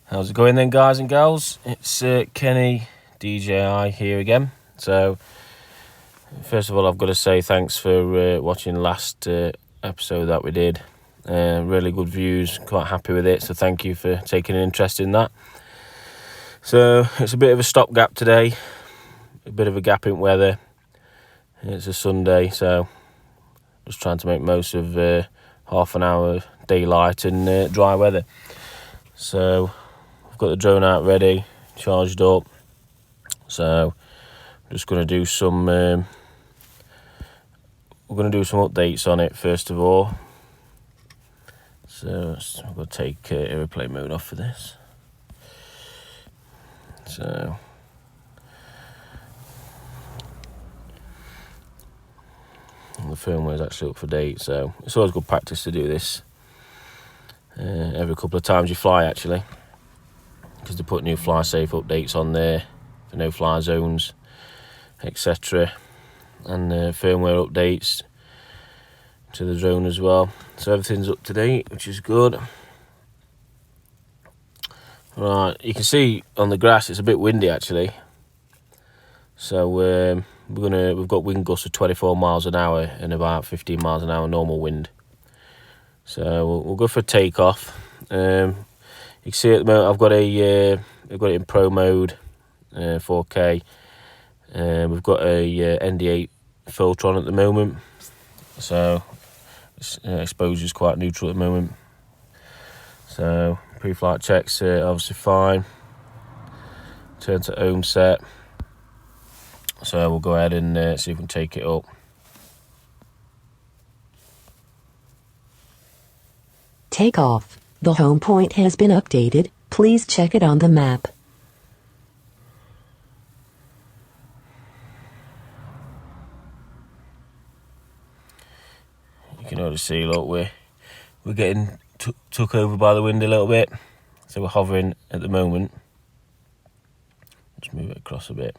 How's it going then, guys and girls? It's Kenny DJI here again. So first of all, I've got to say thanks for watching last episode that we did. Really good views, quite happy with it, so thank you for taking an interest in that. So it's a bit of a stopgap today, a bit of a gap in weather. It's a Sunday, so just trying to make most of half an hour daylight and dry weather. So I've got the drone out ready, charged up. So I'm just going to do some we're going to do some updates on it first of all. So I'm going to take airplane mode off for this. So the firmware is actually up for date, so it's always good practice to do this every couple of times you fly, actually, because they put new fly safe updates on there for no fly zones, etc., and firmware updates to the drone as well. So everything's up to date, which is good. Right, you can see on the grass it's a bit windy actually. So we've got wind gusts of 24 miles an hour and about 15 miles an hour normal wind. So we'll go for takeoff. You can see at the moment I've got it in Pro mode, 4K. We've got a ND8 filter on at the moment, so exposure is quite neutral at the moment. So pre-flight checks are obviously fine. Turn to home set. So we'll go ahead and see if we can take it up. Takeoff. The home point has been updated. Please check it on the map. You can already see, look, we're getting took over by the wind a little bit. So we're hovering at the moment. Just move it across a bit.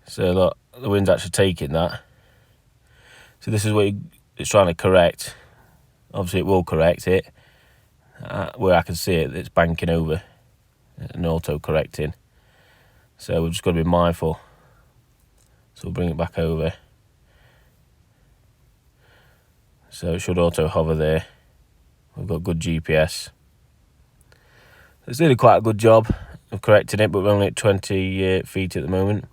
So look, the wind's actually taking that. So this is what it's trying to correct. Obviously it will correct it. Where I can see it, it's banking over and auto-correcting. So we've just got to be mindful. So we'll bring it back over. So it should auto-hover there. We've got good GPS. It's doing quite a good job of correcting it, but we're only at 20 feet at the moment.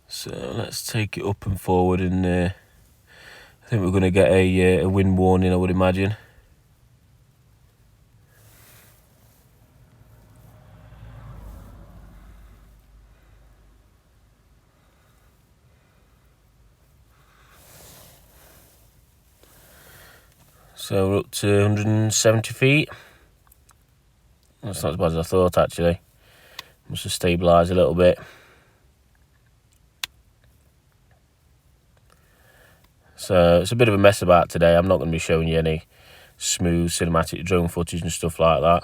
So let's take it up and forward, and I think we're going to get a wind warning, I would imagine. So we're up to 170 feet. That's not as bad as I thought, actually. Must have stabilised a little bit. So it's a bit of a mess about today. I'm not going to be showing you any smooth cinematic drone footage and stuff like that.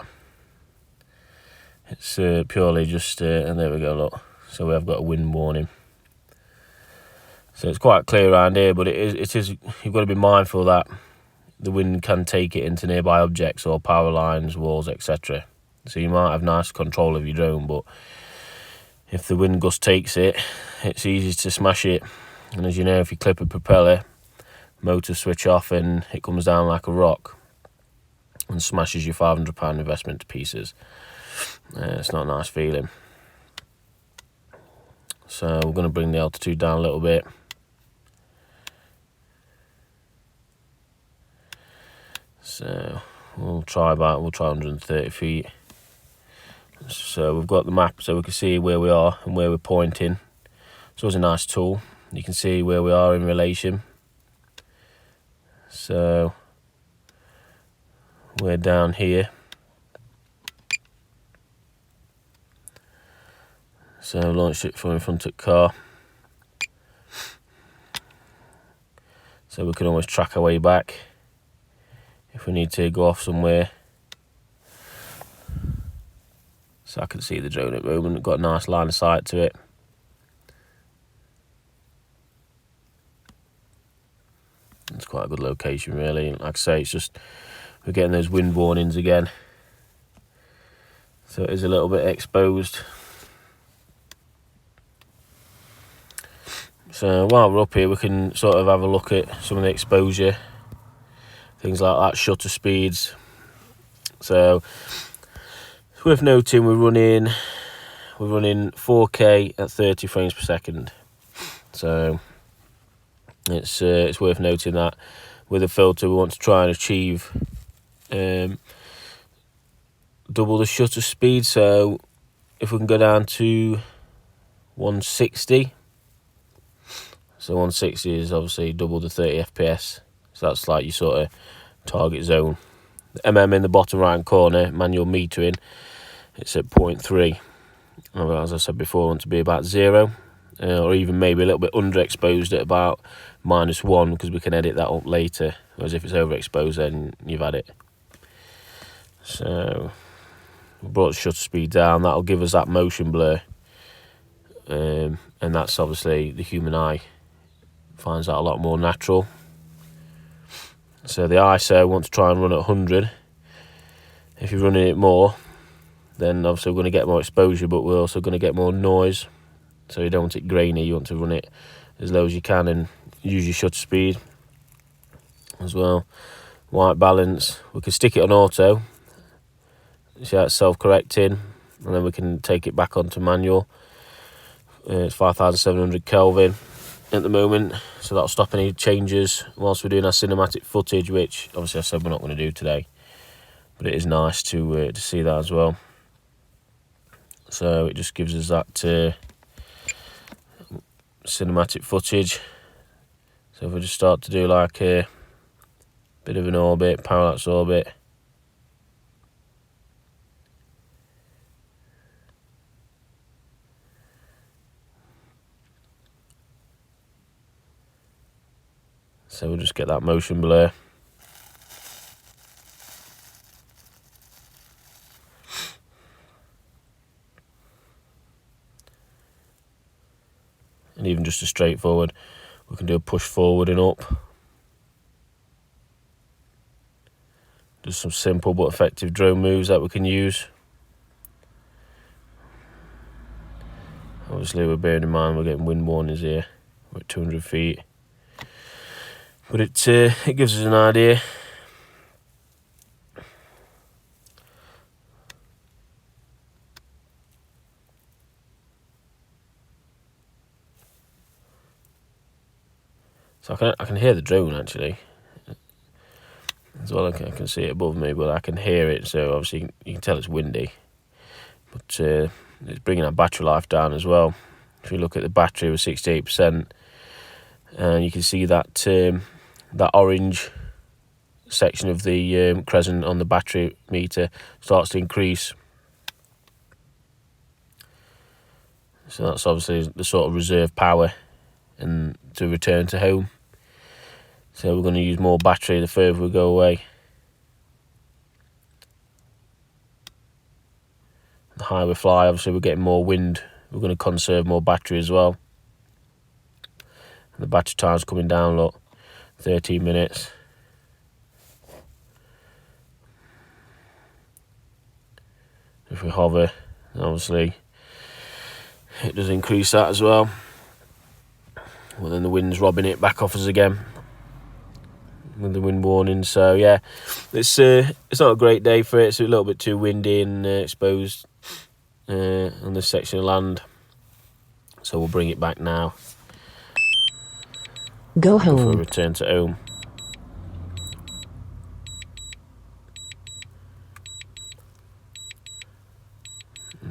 It's purely just, and there we go, look. So we have got a wind warning. So it's quite clear around here, but it is. You've got to be mindful that the wind can take it into nearby objects or power lines, walls, etc. So you might have nice control of your drone, but if the wind gust takes it, it's easy to smash it. And as you know, if you clip a propeller, motor switch off and it comes down like a rock and smashes your £500 investment to pieces. It's not a nice feeling. So we're going to bring the altitude down a little bit. So we'll try 130 feet. So we've got the map so we can see where we are and where we're pointing. So it's a nice tool. You can see where we are in relation. So we're down here. So launched it from in front of the car. So we can always track our way back if we need to go off somewhere. So I can see the drone at the moment. Got a nice line of sight to it. It's quite a good location, really. Like I say, it's just we're getting those wind warnings again, so it is a little bit exposed. So while we're up here, we can sort of have a look at some of the exposure, things like that, shutter speeds. So it's worth noting we're running 4K at 30 frames per second. So it's worth noting that with a filter we want to try and achieve double the shutter speed. So if we can go down to 160, so 160 is obviously double the 30 FPS, so that's like your sort of target zone. The mm in the bottom right hand corner, manual metering, it's at 0.3. As I said before, I want to be about 0, or even maybe a little bit underexposed at about -1, because we can edit that up later, whereas if it's overexposed then you've had it. So we brought the shutter speed down, that'll give us that motion blur, and that's obviously the human eye finds that a lot more natural. So the ISO, I want to try and run at 100. If you're running it more, then obviously we're going to get more exposure, but we're also going to get more noise. So you don't want it grainy, you want to run it as low as you can and use your shutter speed as well. White balance, we can stick it on auto, see how it's self-correcting, and then we can take it back onto manual. It's 5700 Kelvin at the moment, so that'll stop any changes whilst we're doing our cinematic footage, which obviously I said we're not going to do today, but it is nice to see that as well. So it just gives us that cinematic footage. So if we just start to do like a bit of an orbit, parallax orbit, so we'll just get that motion blur. And even just a straightforward, we can do a push forward and up. Just some simple but effective drone moves that we can use. Obviously we're bearing in mind we're getting wind warnings here, we're at 200 feet. But it gives us an idea. So I can hear the drone actually. As well, I can see it above me, but I can hear it, so obviously you can tell it's windy. But it's bringing our battery life down as well. If you look at the battery, with 68%, and you can see that that orange section of the crescent on the battery meter starts to increase. So that's obviously the sort of reserve power and to return to home. So we're going to use more battery the further we go away. The higher we fly, obviously we're getting more wind. We're going to conserve more battery as well. And the battery time's coming down, look, 13 minutes. If we hover, obviously it does increase that as well. Well, then the wind's robbing it back off us again with the wind warning. So yeah, it's not a great day for it. It's a little bit too windy and exposed on this section of land. So we'll bring it back now. Go For a home. return to home.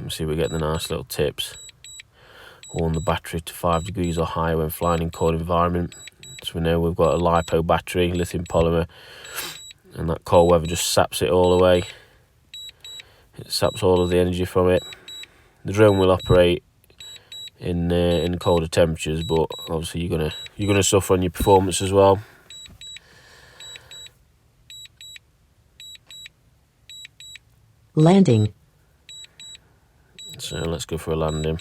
See, we get the nice little tips. Warm the battery to 5 degrees or higher when flying in cold environment. So we know we've got a LiPo battery, lithium polymer, and that cold weather just saps it all away. It saps all of the energy from it. The drone will operate in colder temperatures, but obviously you're gonna suffer on your performance as well. Landing. So let's go for a landing.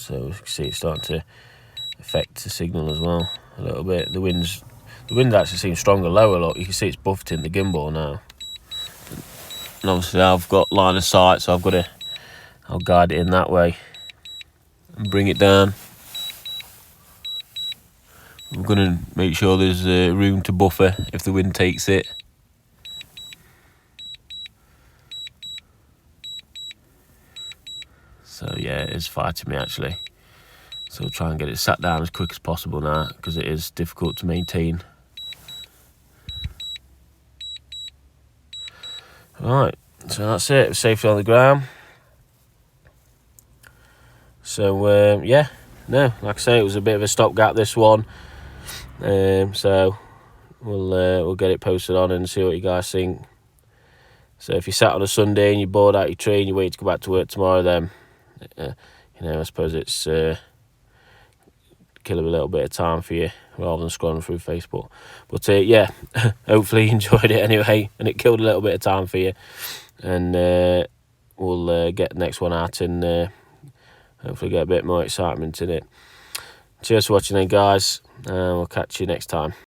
so you can see it's starting to affect the signal as well a little bit. The wind actually seems stronger lower. Look, you can see it's buffeting the gimbal now, and obviously I've got line of sight, so I'll guide it in that way and bring it down. I'm going to make sure there's room to buffer if the wind takes it. So yeah, it is fighting me actually. So I'll try and get it sat down as quick as possible now, because it is difficult to maintain. Right, so that's it. Safety on the ground. So yeah, no, like I say, it was a bit of a stopgap, this one. So we'll get it posted on and see what you guys think. So if you're sat on a Sunday and you're bored out your tree and you wait to go back to work tomorrow, then I suppose it's kill a little bit of time for you rather than scrolling through Facebook. But yeah, hopefully you enjoyed it anyway, and it killed a little bit of time for you. And we'll get the next one out and hopefully get a bit more excitement in it. Cheers for watching then, guys. We'll catch you next time.